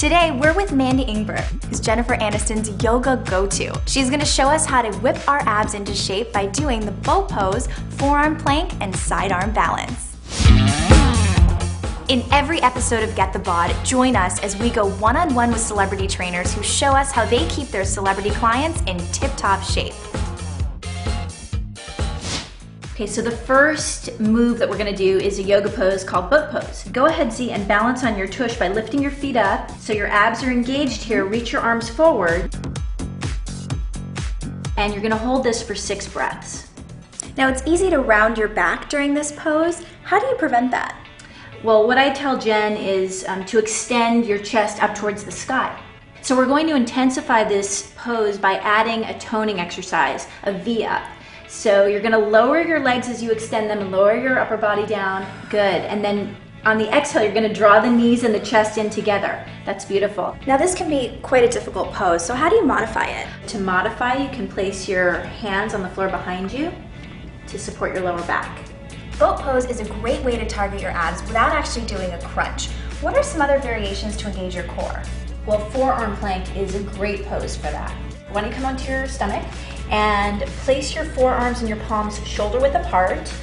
Today, we're with Mandy Ingber, who's Jennifer Aniston's yoga go-to. She's gonna show us how to whip our abs into shape by doing the boat pose, forearm plank, and sidearm balance. In every episode of Get the Bod, join us as we go one-on-one with celebrity trainers who show us how they keep their celebrity clients in tip-top shape. Okay, so the first move that we're gonna do is a yoga pose called boat pose. Go ahead, Z, and balance on your tush by lifting your feet up so your abs are engaged here. Reach your arms forward. And you're gonna hold this for 6 breaths. Now, it's easy to round your back during this pose. How do you prevent that? Well, what I tell Jen is to extend your chest up towards the sky. So we're going to intensify this pose by adding a toning exercise, a V-up. So you're gonna lower your legs as you extend them and lower your upper body down. Good. And then on the exhale, you're gonna draw the knees and the chest in together. That's beautiful. Now, this can be quite a difficult pose, so how do you modify it? To modify, you can place your hands on the floor behind you to support your lower back. Boat pose is a great way to target your abs without actually doing a crunch. What are some other variations to engage your core? Well, forearm plank is a great pose for that. Why don't you come onto your stomach and place your forearms and your palms shoulder width apart.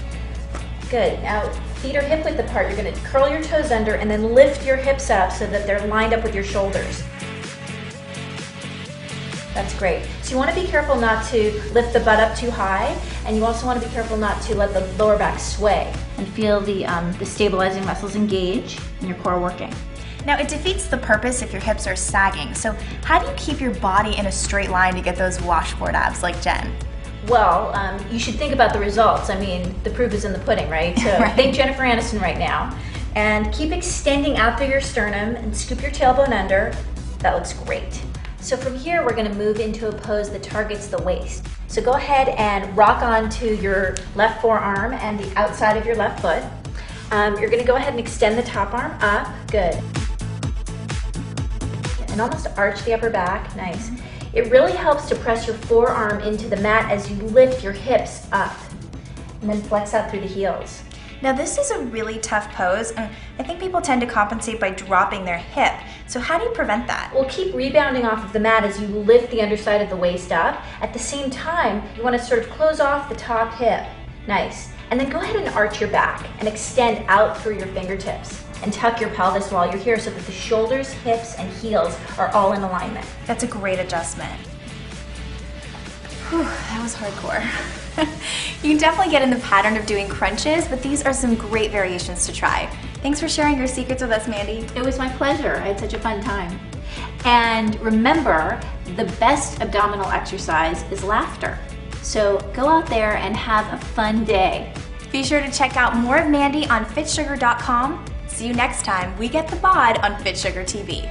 Good. Now, feet are hip width apart. You're going to curl your toes under and then lift your hips up so that they're lined up with your shoulders. That's great. So you want to be careful not to lift the butt up too high, and you also want to be careful not to let the lower back sway, and feel the stabilizing muscles engage and your core working. Now, it defeats the purpose if your hips are sagging, so how do you keep your body in a straight line to get those washboard abs like Jen? Well, you should think about the results. I mean, the proof is in the pudding, right? So Right. Think Jennifer Aniston right now, and keep extending out through your sternum and scoop your tailbone under. That looks great. So from here, we're gonna move into a pose that targets the waist. So go ahead and rock onto your left forearm and the outside of your left foot. You're gonna go ahead and extend the top arm up, good. And almost arch the upper back, nice. It really helps to press your forearm into the mat as you lift your hips up and then flex out through the heels. Now, this is a really tough pose, and I think people tend to compensate by dropping their hip. So how do you prevent that? Well, keep rebounding off of the mat as you lift the underside of the waist up. At the same time, you want to sort of close off the top hip. Nice. And then go ahead and arch your back and extend out through your fingertips. And tuck your pelvis while you're here so that the shoulders, hips, and heels are all in alignment. That's a great adjustment. Whew, that was hardcore. You can definitely get in the pattern of doing crunches, but these are some great variations to try. Thanks for sharing your secrets with us, Mandy. It was my pleasure. I had such a fun time. And remember, the best abdominal exercise is laughter. So go out there and have a fun day. Be sure to check out more of Mandy on fitsugar.com. See you next time we get the bod on Fit Sugar TV.